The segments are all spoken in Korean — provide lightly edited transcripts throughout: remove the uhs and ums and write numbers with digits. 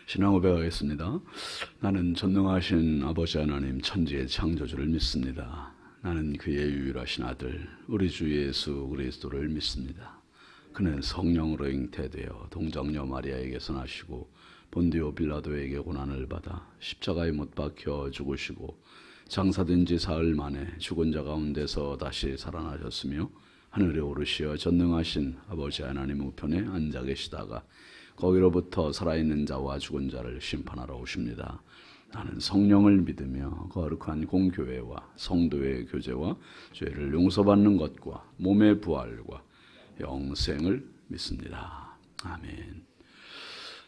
신앙 고백하겠습니다. 나는 전능하신 아버지 하나님 천지의 창조주를 믿습니다. 나는 그의 유일하신 아들 우리 주 예수 그리스도를 믿습니다. 그는 성령으로 잉태되어 동정녀 마리아에게서 나시고 본디오 빌라도에게 고난을 받아 십자가에 못 박혀 죽으시고 장사된 지 사흘 만에 죽은 자 가운데서 다시 살아나셨으며 하늘에 오르시어 전능하신 아버지 하나님 우편에 앉아 계시다가 거기로부터 살아있는 자와 죽은 자를 심판하러 오십니다. 나는 성령을 믿으며 거룩한 공교회와 성도의 교제와 죄를 용서받는 것과 몸의 부활과 영생을 믿습니다. 아멘.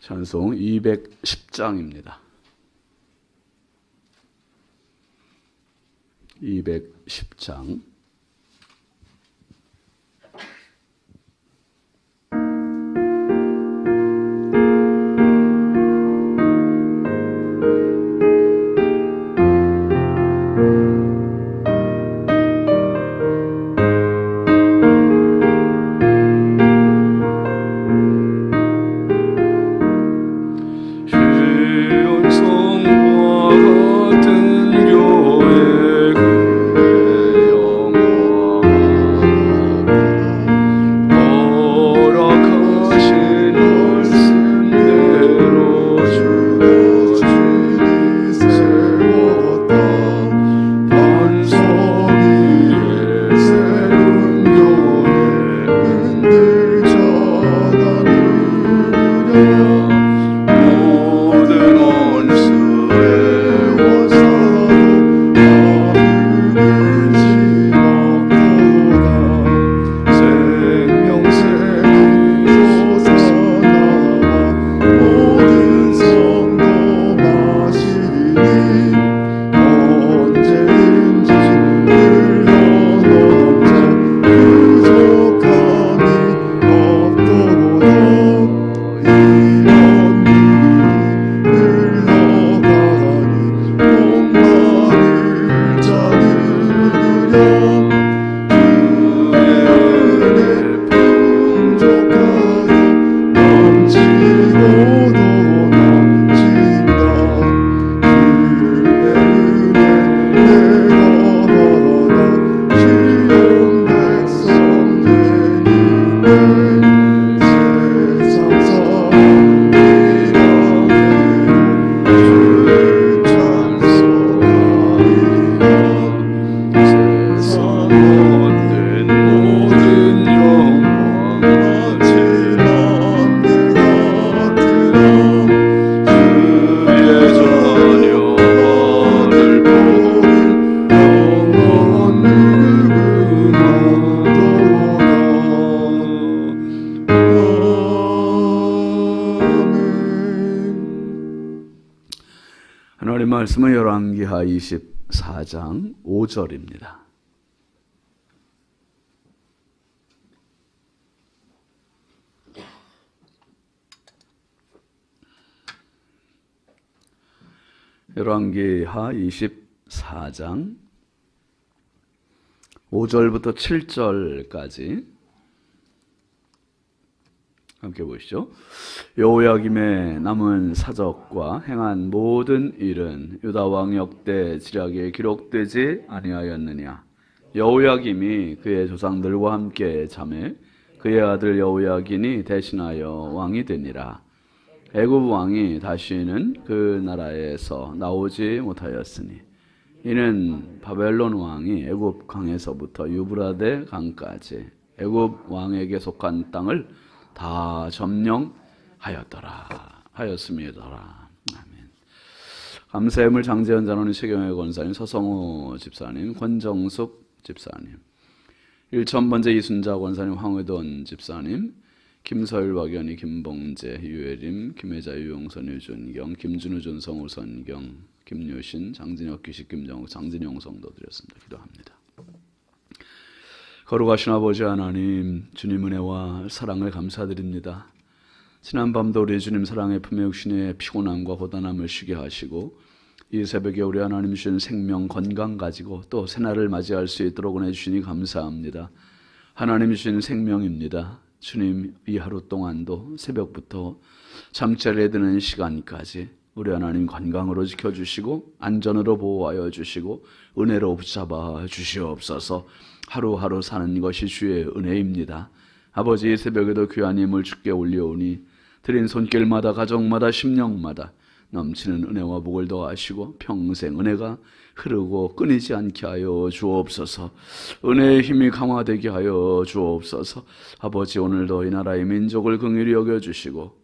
찬송 210장입니다. 210장 말씀은 열왕기하 24장 5절입니다. 열왕기하 24장 5절부터 7절까지 함께 보시죠. 여호야김의 남은 사적과 행한 모든 일은 유다 왕 역대 지략에 기록되지 아니하였느냐. 여호야김이 그의 조상들과 함께 잠에 그의 아들 여호야긴이 대신하여 왕이 되니라. 애굽 왕이 다시는 그 나라에서 나오지 못하였으니 이는 바벨론 왕이 애굽 강에서부터 유브라데 강까지 애굽 왕에게 속한 땅을 다 하였음이더라. 아멘. 감사함을 장재현 장로님, 최경혜 권사님, 서성호 집사님, 권정숙 집사님, 1000번째 이순자 권사님, 황의돈 집사님, 김서일, 박연희, 김봉재, 유혜림, 김혜자, 유용선, 유준경, 김준우, 준성, 우선경, 김유신, 장진혁, 기식, 김정욱, 장진영 성도 드렸습니다. 기도합니다. 거룩하신 아버지 하나님, 주님 은혜와 사랑을 감사드립니다. 지난밤도 우리 주님 사랑의 품에 육신의 피곤함과 고단함을 쉬게 하시고 이 새벽에 우리 하나님 주신 생명, 건강 가지고 또 새날을 맞이할 수 있도록 은혜 주시니 감사합니다. 하나님 주신 생명입니다. 주님, 이 하루 동안도 새벽부터 잠자리에 드는 시간까지 우리 하나님 건강으로 지켜주시고 안전으로 보호하여 주시고 은혜로 붙잡아 주시옵소서. 하루하루 사는 것이 주의 은혜입니다. 아버지, 이 새벽에도 귀한 힘을 주께 올려오니 드린 손길마다 가정마다 심령마다 넘치는 은혜와 복을 더하시고 평생 은혜가 흐르고 끊이지 않게 하여 주옵소서. 은혜의 힘이 강화되게 하여 주옵소서. 아버지, 오늘도 이 나라의 민족을 긍휼히 여겨주시고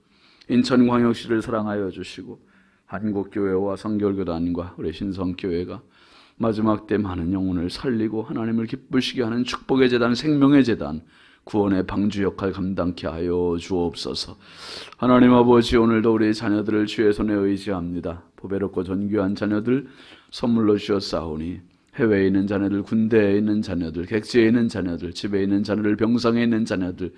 인천광역시를 사랑하여 주시고 한국교회와 성결교단과 우리 신성교회가 마지막 때 많은 영혼을 살리고 하나님을 기쁘시게 하는 축복의 재단, 생명의 재단, 구원의 방주 역할 감당케 하여 주옵소서. 하나님 아버지, 오늘도 우리 자녀들을 주의 손에 의지합니다. 보배롭고 존귀한 자녀들 선물로 주셨사오니 해외에 있는 자녀들, 군대에 있는 자녀들, 객지에 있는 자녀들, 집에 있는 자녀들, 병상에 있는 자녀들,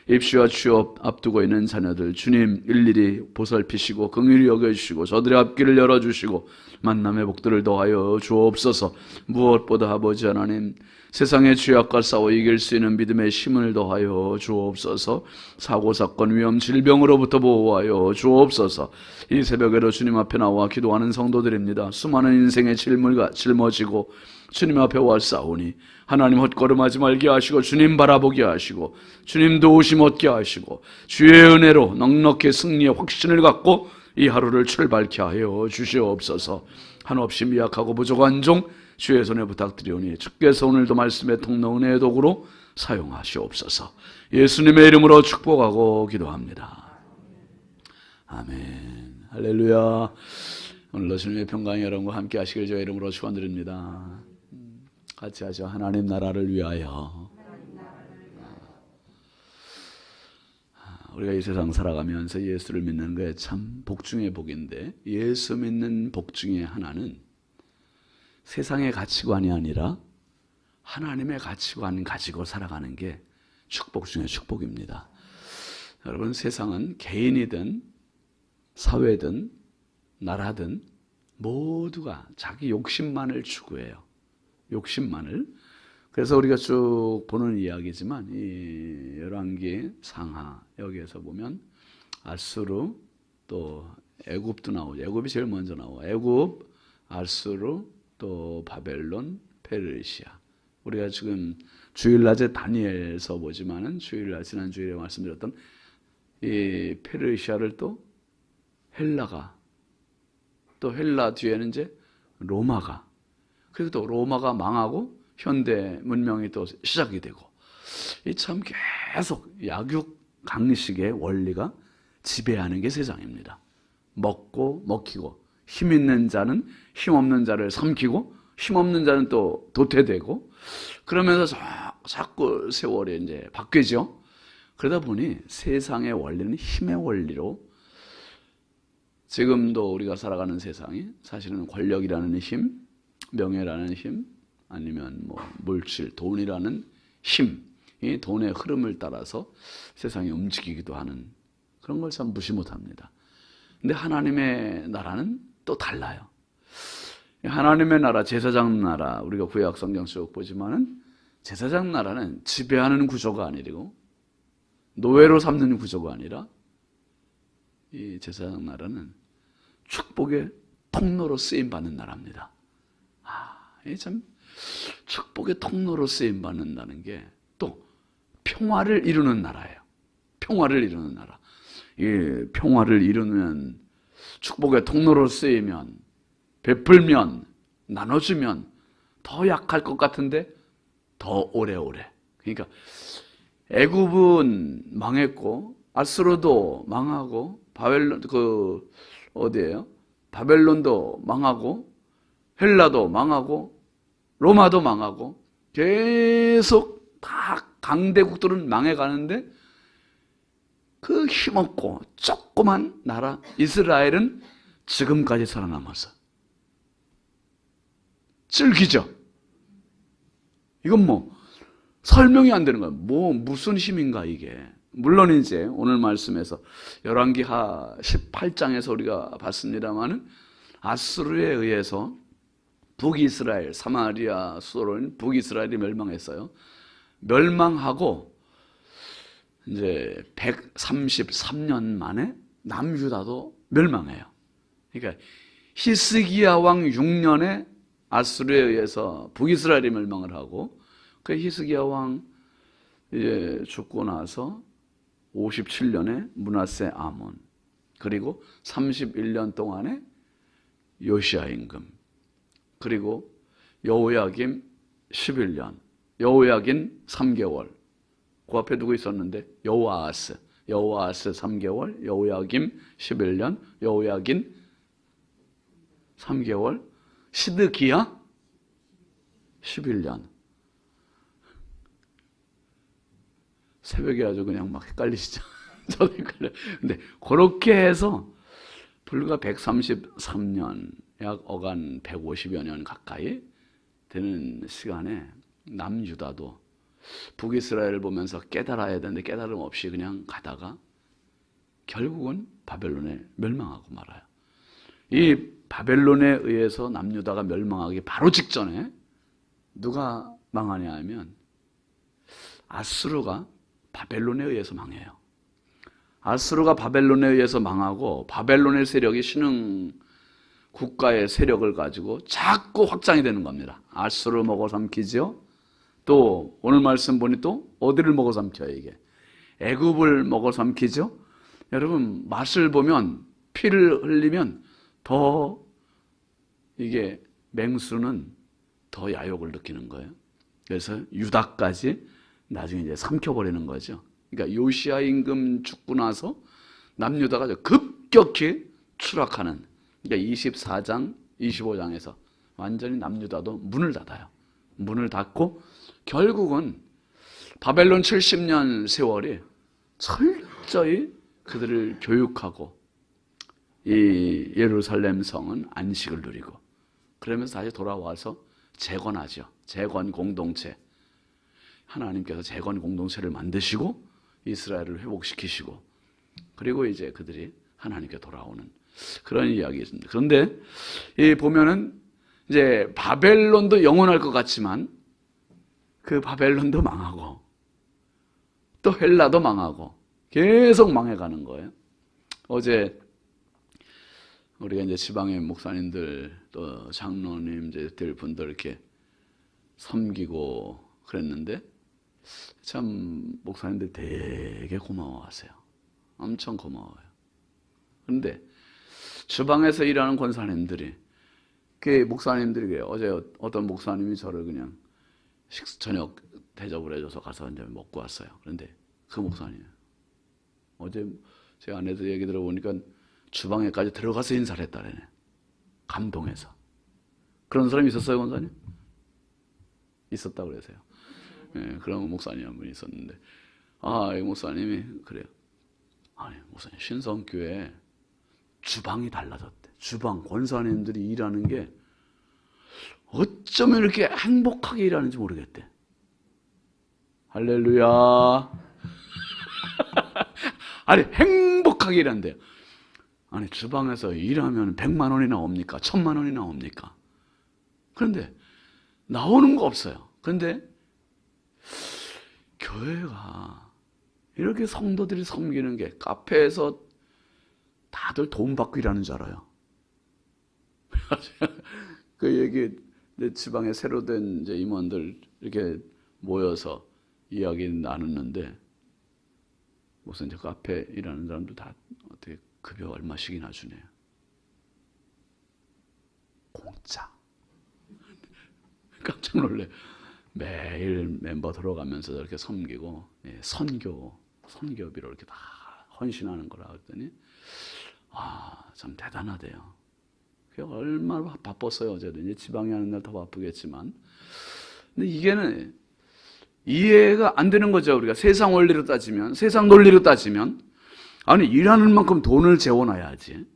입시와 취업 앞두고 있는 자녀들, 주님 일일이 보살피시고 긍휼히 여겨주시고 저들의 앞길을 열어주시고 만남의 복들을 더하여 주옵소서. 무엇보다 아버지 하나님, 세상의 죄악과 싸워 이길 수 있는 믿음의 힘을 더하여 주옵소서. 사고, 사건, 위험, 질병으로부터 보호하여 주옵소서. 이 새벽에도 주님 앞에 나와 기도하는 성도들입니다. 수많은 인생의 질문과 짊어지고 주님 앞에 왔사오니 하나님 헛걸음하지 말게 하시고 주님 바라보게 하시고 주님 도우심 얻게 하시고 주의 은혜로 넉넉히 승리의 확신을 갖고 이 하루를 출발케 하여 주시옵소서. 한없이 미약하고 부족한 종 주의 손에 부탁드리오니 주께서 오늘도 말씀의 통로 은혜의 도구로 사용하시옵소서. 예수님의 이름으로 축복하고 기도합니다. 아멘. 할렐루야. 오늘도 주님의 평강이 여러분과 함께 하시길 주의 이름으로 축원드립니다. 같이 하죠. 하나님 나라를 위하여. 우리가 이 세상 살아가면서 예수를 믿는 게 참 복 중의 복인데, 예수 믿는 복 중에 하나는 세상의 가치관이 아니라 하나님의 가치관 가지고 살아가는 게 축복 중의 축복입니다. 여러분, 세상은 개인이든 사회든 나라든 모두가 자기 욕심만을 추구해요. 욕심만을. 그래서 우리가 쭉 보는 이야기지만 이 열왕기 상하 여기에서 보면 아수르, 또 애굽도 나오죠. 애굽이 제일 먼저 나와. 애굽, 아수르, 또 바벨론, 페르시아. 우리가 지금 주일낮에 다니엘서 보지만은 주일날 지난 주일에 말씀드렸던 이 페르시아를 또 헬라가, 또 헬라 뒤에는 이제 로마가, 그리고 또 로마가 망하고 현대 문명이 또 시작이 되고, 이 참 계속 약육 강식의 원리가 지배하는 게 세상입니다. 먹고 먹히고, 힘 있는 자는 힘 없는 자를 삼키고, 힘 없는 자는 또 도태되고, 그러면서 자꾸 세월이 이제 바뀌죠. 그러다 보니 세상의 원리는 힘의 원리로, 지금도 우리가 살아가는 세상이 사실은 권력이라는 힘, 명예라는 힘, 아니면 뭐 물질, 돈이라는 힘, 이 돈의 흐름을 따라서 세상이 움직이기도 하는 그런 걸 참 무시 못합니다. 근데 하나님의 나라는 또 달라요. 하나님의 나라, 제사장 나라, 우리가 구약 성경 쭉 보지만은 제사장 나라는 지배하는 구조가 아니고 노예로 삼는 구조가 아니라, 이 제사장 나라는 축복의 통로로 쓰임 받는 나라입니다. 이게 참 축복의 통로로 쓰임 받는다는 게 또 평화를 이루는 나라예요. 평화를 이루는 나라. 이 평화를 이루면, 축복의 통로로 쓰이면, 베풀면, 나눠주면 더 약할 것 같은데 더 오래오래. 그러니까 애굽은 망했고 아수르도 망하고 바벨론, 어디예요? 바벨론도 망하고 헬라도 망하고 로마도 망하고 계속 다 강대국들은 망해가는데 그 힘없고 조그만 나라 이스라엘은 지금까지 살아남아서 즐기죠. 이건 뭐 설명이 안 되는 거예요. 무슨 힘인가 이게. 물론 이제 오늘 말씀에서 열왕기하 18장에서 우리가 봤습니다마는 아수르에 의해서 북이스라엘, 사마리아 수도인 북이스라엘이 멸망했어요. 멸망하고 이제 133년 만에 남유다도 멸망해요. 그러니까 히스기야 왕 6년에 아수르에 의해서 북이스라엘이 멸망을 하고, 그 히스기야 왕 이제 죽고 나서 57년에 므낫세 아몬, 그리고 31년 동안에 요시야 임금, 그리고 여호야김 11년, 여호야긴 3개월, 그 앞에 누구 있었는데 여호아스 3개월, 여호야김 11년, 여호야긴 3개월, 시드기야 11년. 새벽에 아주 그냥 막 헷갈리시죠? 저도 헷갈려요. 근데 그렇게 해서 불과 133년, 약 어간 150여 년 가까이 되는 시간에 남유다도 북이스라엘을 보면서 깨달아야 되는데 깨달음 없이 그냥 가다가 결국은 바벨론에 멸망하고 말아요. 이 바벨론에 의해서 남유다가 멸망하기 바로 직전에 누가 망하냐 하면 아수르가 바벨론에 의해서 망해요. 아수르가 바벨론에 의해서 망하고, 바벨론의 세력이 신흥 국가의 세력을 가지고 자꾸 확장이 되는 겁니다. 아수르 먹어 삼키죠. 또 오늘 말씀 보니 또 어디를 먹어 삼켜요? 이게 애굽을 먹어 삼키죠. 여러분, 맛을 보면, 피를 흘리면 더 이게 맹수는 더 야욕을 느끼는 거예요. 그래서 유다까지 나중에 이제 삼켜버리는 거죠. 그러니까 요시야 임금 죽고 나서 남유다가 급격히 추락하는, 그러니까 24장, 25장에서 완전히 남유다도 문을 닫아요. 문을 닫고 결국은 바벨론 70년 세월이 철저히 그들을 교육하고, 이 예루살렘 성은 안식을 누리고, 그러면서 다시 돌아와서 재건하죠. 재건 공동체. 하나님께서 재건 공동체를 만드시고 이스라엘을 회복시키시고, 그리고 이제 그들이 하나님께 돌아오는 그런 이야기입니다. 그런데 이 보면은 이제 바벨론도 영원할 것 같지만 그 바벨론도 망하고 또 헬라도 망하고 계속 망해가는 거예요. 어제 우리가 이제 지방의 목사님들 또 장로님 이제 될 분들 이렇게 섬기고 그랬는데, 참 목사님들 되게 고마워하세요. 엄청 고마워요. 그런데 주방에서 일하는 권사님들이, 그 목사님들이, 어제 어떤 목사님이 저를 그냥 저녁 대접을 해줘서 가서 이제 먹고 왔어요. 그런데 그 목사님, 어제 제 아내도 얘기 들어보니까 주방에까지 들어가서 인사를 했다네. 감동해서. 그런 사람이 있었어요, 권사님? 있었다고 그러세요. 예, 그런 목사님 한 분이 있었는데, 이 목사님이 그래요. 아니, 목사님, 신성교회 주방이 달라졌대. 주방, 권사님들이 일하는 게 어쩌면 이렇게 행복하게 일하는지 모르겠대. 할렐루야. 아니, 행복하게 일한대요. 아니, 주방에서 일하면 100만 원이 나옵니까? 1000만 원이 나옵니까? 그런데 나오는 거 없어요. 그런데 교회가 이렇게 성도들이 섬기는 게, 카페에서 다들 돈 받고 일하는 줄 알아요. 그 얘기, 내 지방에 새로 된 이제 임원들 이렇게 모여서 이야기 나눴는데, 무슨 이제 카페 일하는 사람들 다 어떻게 급여 얼마씩이나 주네요. 공짜. 깜짝 놀래. 매일 멤버 들어가면서 이렇게 섬기고, 선교비로 이렇게 다 헌신하는 거라 했더니, 참 대단하대요. 그게 얼마나 바빴어요. 어제도 이제 지방에 하는 날 더 바쁘겠지만. 근데 이게는 이해가 안 되는 거죠. 우리가 세상 원리로 따지면, 세상 논리로 따지면, 아니, 일하는 만큼 돈을 재워놔야지.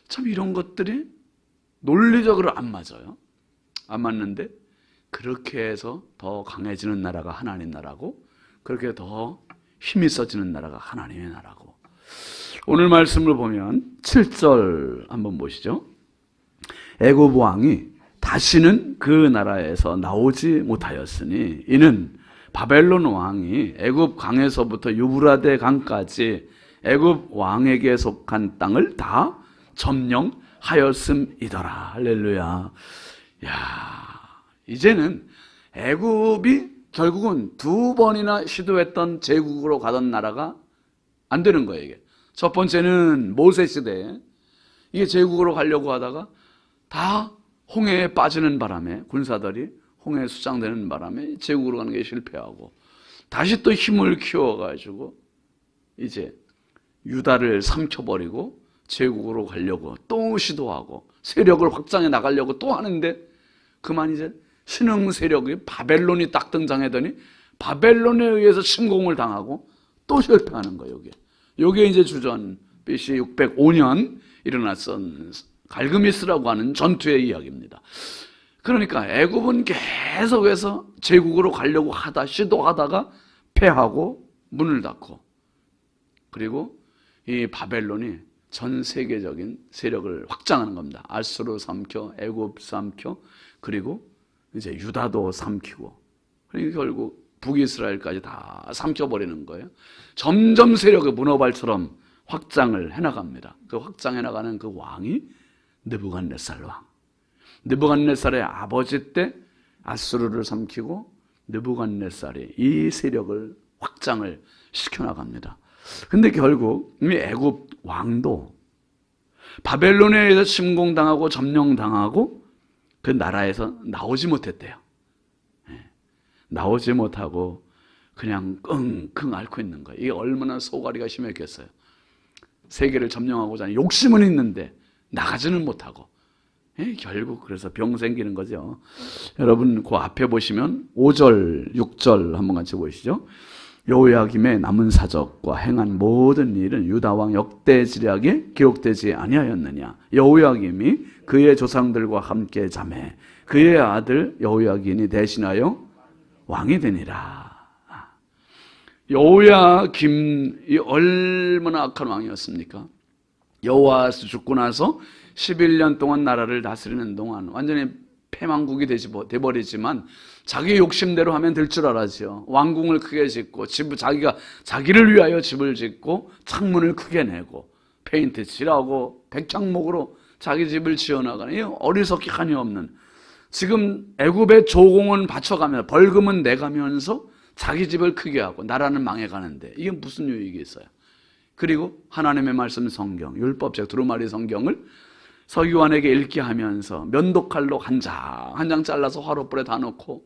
참 이런 것들이 논리적으로 안 맞아요. 안 맞는데, 그렇게 해서 더 강해지는 나라가 하나님 나라고, 그렇게 더 힘이 써지는 나라가 하나님의 나라고. 오늘 말씀을 보면 7절 한번 보시죠. 애굽 왕이 다시는 그 나라에서 나오지 못하였으니 이는 바벨론 왕이 애굽 강에서부터 유브라데 강까지 애굽 왕에게 속한 땅을 다 점령하였음이더라. 할렐루야. 야, 이제는 애굽이 결국은 두 번이나 시도했던 제국으로 가던 나라가 안 되는 거예요. 이게 첫 번째는 모세 시대에 이게 제국으로 가려고 하다가 다 홍해에 빠지는 바람에, 군사들이 홍해에 수장되는 바람에 제국으로 가는 게 실패하고, 다시 또 힘을 키워가지고 이제 유다를 삼켜버리고 제국으로 가려고 또 시도하고 세력을 확장해 나가려고 또 하는데, 그만 이제 신흥 세력이 바벨론이 딱 등장하더니 바벨론에 의해서 침공을 당하고 또 실패하는 거예요. 이게 이제 주전 BC 605년 일어났던 갈그미스라고 하는 전투의 이야기입니다. 그러니까 애굽은 계속해서 제국으로 가려고 시도하다가 패하고 문을 닫고, 그리고 이 바벨론이 전 세계적인 세력을 확장하는 겁니다. 아수르 삼켜, 애굽 삼켜, 그리고 이제 유다도 삼키고, 그러니까 결국 북이스라엘까지 다 삼켜버리는 거예요. 점점 세력의 문어발처럼 확장을 해나갑니다. 그 확장해 나가는 그 왕이 느부갓네살 왕. 느부갓네살의 아버지 때 아수르를 삼키고 느부갓네살이 이 세력을 확장을 시켜나갑니다. 근데 결국 이 애굽 왕도 바벨론에 의해서 침공당하고 점령당하고 그 나라에서 나오지 못했대요. 나오지 못하고 그냥 끙끙 앓고 있는 거예요. 이게 얼마나 소가리가 심했겠어요. 세계를 점령하고자 하는 욕심은 있는데 나가지는 못하고, 결국 그래서 병 생기는 거죠. 여러분 그 앞에 보시면 5절, 6절 한번 같이 보시죠. 여호야김의 남은 사적과 행한 모든 일은 유다 왕 역대지략에 기록되지 아니하였느냐. 여호야김이 그의 조상들과 함께 자매 그의 아들 여호야긴이 대신하여 왕이 되니라. 여호야김이 얼마나 악한 왕이었습니까? 여호아스 죽고 나서 11년 동안 나라를 다스리는 동안 완전히 패망국이 돼버리지만 자기 욕심대로 하면 될 줄 알았죠. 왕궁을 크게 짓고 자기를 위하여 집을 짓고 창문을 크게 내고 페인트 칠하고 백창목으로 자기 집을 지어나가는 어리석기한이 없는, 지금 애굽의 조공은 바쳐가면서 벌금은 내가면서 자기 집을 크게 하고 나라는 망해가는데 이게 무슨 유익이 있어요? 그리고 하나님의 말씀 성경, 율법책 두루마리 성경을 서기관에게 읽게 하면서 면도칼로 한 장 잘라서 화롯불에 다 넣고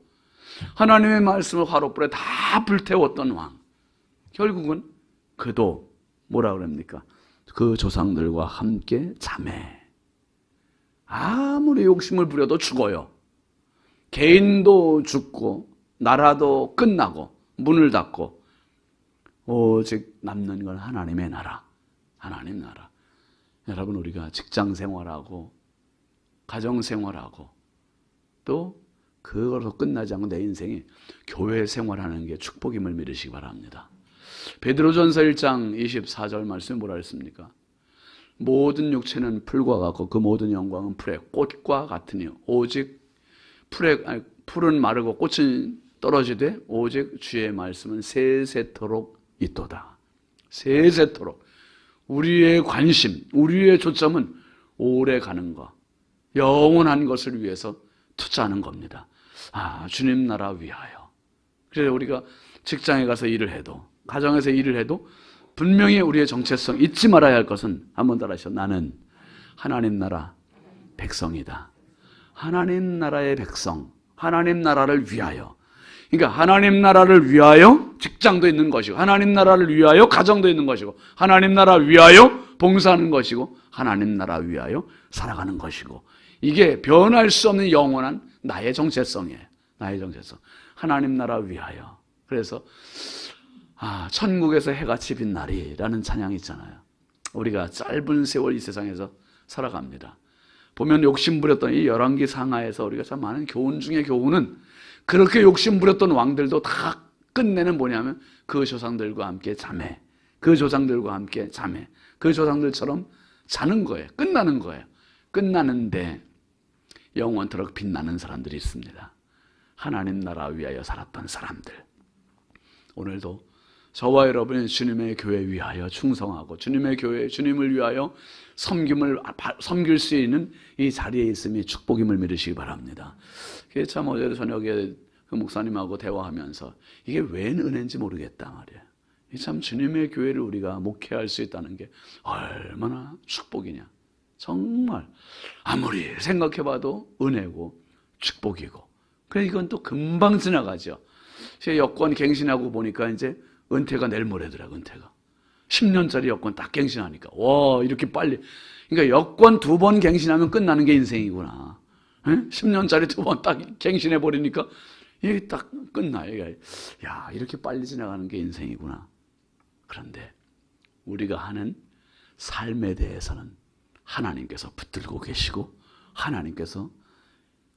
하나님의 말씀을 화롯불에 다 불태웠던 왕. 결국은 그도 뭐라 그럽니까? 그 조상들과 함께 자매. 아무리 욕심을 부려도 죽어요. 개인도 죽고 나라도 끝나고 문을 닫고 오직 남는 건 하나님의 나라. 하나님 나라. 여러분 우리가 직장 생활하고 가정 생활하고 또 그걸로 끝나지 않고 내 인생이 교회 생활하는 게 축복임을 믿으시기 바랍니다. 베드로전서 1장 24절 말씀에 뭐라 했습니까? 모든 육체는 풀과 같고 그 모든 영광은 풀의 꽃과 같으니 오직 풀은 마르고 꽃은 떨어지되 오직 주의 말씀은 세세토록 있도다. 세세토록. 우리의 관심, 우리의 초점은 오래 가는 것, 영원한 것을 위해서 투자하는 겁니다. 주님 나라 위하여. 그래서 우리가 직장에 가서 일을 해도, 가정에서 일을 해도 분명히 우리의 정체성 잊지 말아야 할 것은, 한번 따라하시죠. 나는 하나님 나라 백성이다. 하나님 나라의 백성, 하나님 나라를 위하여. 그러니까 하나님 나라를 위하여 직장도 있는 것이고, 하나님 나라를 위하여 가정도 있는 것이고, 하나님 나라 위하여 봉사하는 것이고, 하나님 나라 위하여 살아가는 것이고, 이게 변할 수 없는 영원한 나의 정체성이에요. 나의 정체성. 하나님 나라 위하여. 그래서 천국에서 해같이 빛나리라는 찬양이 있잖아요. 우리가 짧은 세월 이 세상에서 살아갑니다. 보면 욕심부렸던 이 열왕기 상하에서 우리가 참 많은 교훈 중에 교훈은, 그렇게 욕심부렸던 왕들도 다 끝내는 뭐냐면 그 조상들과 함께 자매, 그 조상들과 함께 자매, 그 조상들처럼 자는 거예요. 끝나는 거예요. 끝나는데 영원토록 빛나는 사람들이 있습니다. 하나님 나라 위하여 살았던 사람들. 오늘도 저와 여러분이 주님의 교회 위하여 충성하고 주님의 교회, 주님을 위하여 섬길 수 있는 이 자리에 있음이 축복임을 믿으시기 바랍니다. 그게 참 어제 저녁에 그 목사님하고 대화하면서 이게 웬 은혜인지 모르겠다 말이에요. 참 주님의 교회를 우리가 목회할 수 있다는 게 얼마나 축복이냐. 정말 아무리 생각해봐도 은혜고 축복이고. 그래 이건 또 금방 지나가죠. 제가 여권 갱신하고 보니까 이제 은퇴가 내일 모레더라. 은퇴가 10년짜리 여권 딱 갱신하니까 와 이렇게 빨리. 그러니까 여권 2번 갱신하면 끝나는 게 인생이구나. 10년짜리 2번 딱 갱신해 버리니까 이게 딱 끝나요. 야 이렇게 빨리 지나가는 게 인생이구나. 그런데 우리가 하는 삶에 대해서는 하나님께서 붙들고 계시고 하나님께서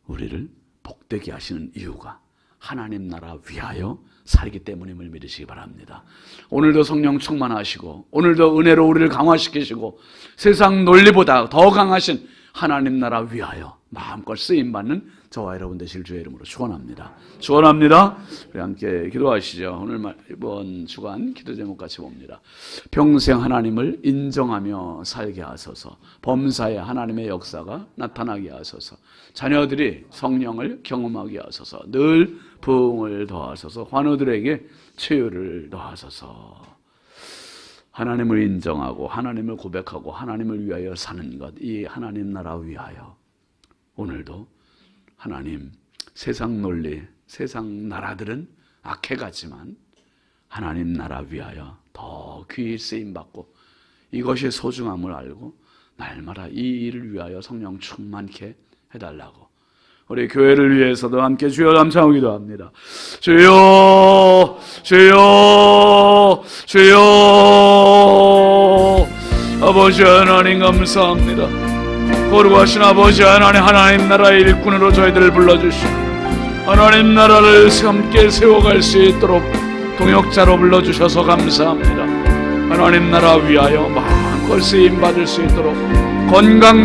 우리를 복되게 하시는 이유가 하나님 나라 위하여 살기 때문임을 믿으시기 바랍니다. 오늘도 성령 충만하시고 오늘도 은혜로 우리를 강화시키시고 세상 논리보다 더 강하신 하나님 나라 위하여 마음껏 쓰임받는 저와 여러분 되실 주의 이름으로 축원합니다. 축원합니다. 우리 함께 기도하시죠. 오늘 이번 주간 기도 제목 같이 봅니다. 평생 하나님을 인정하며 살게 하소서. 범사에 하나님의 역사가 나타나게 하소서. 자녀들이 성령을 경험하게 하소서. 늘 부흥을 더하소서. 환우들에게 치유를 더하소서. 하나님을 인정하고 하나님을 고백하고 하나님을 위하여 사는 것, 이 하나님 나라 위하여 오늘도 하나님 세상 논리, 세상 나라들은 악해가지만 하나님 나라 위하여 더 귀히 쓰임받고 이것이 소중함을 알고 날마다 이 일을 위하여 성령 충만케 해달라고 우리 교회를 위해서도 함께 주여 감사하기도 합니다. 주여 주여 주여 아버지 하나님 감사합니다. 거룩하신 아버지 하나님 나라의 일꾼으로 저희들을 불러주시고 하나님 나라를 함께 세워갈 수 있도록 동역자로 불러주셔서 감사합니다. 하나님 나라 위하여 마음껏 쓰임받을 수 있도록 건강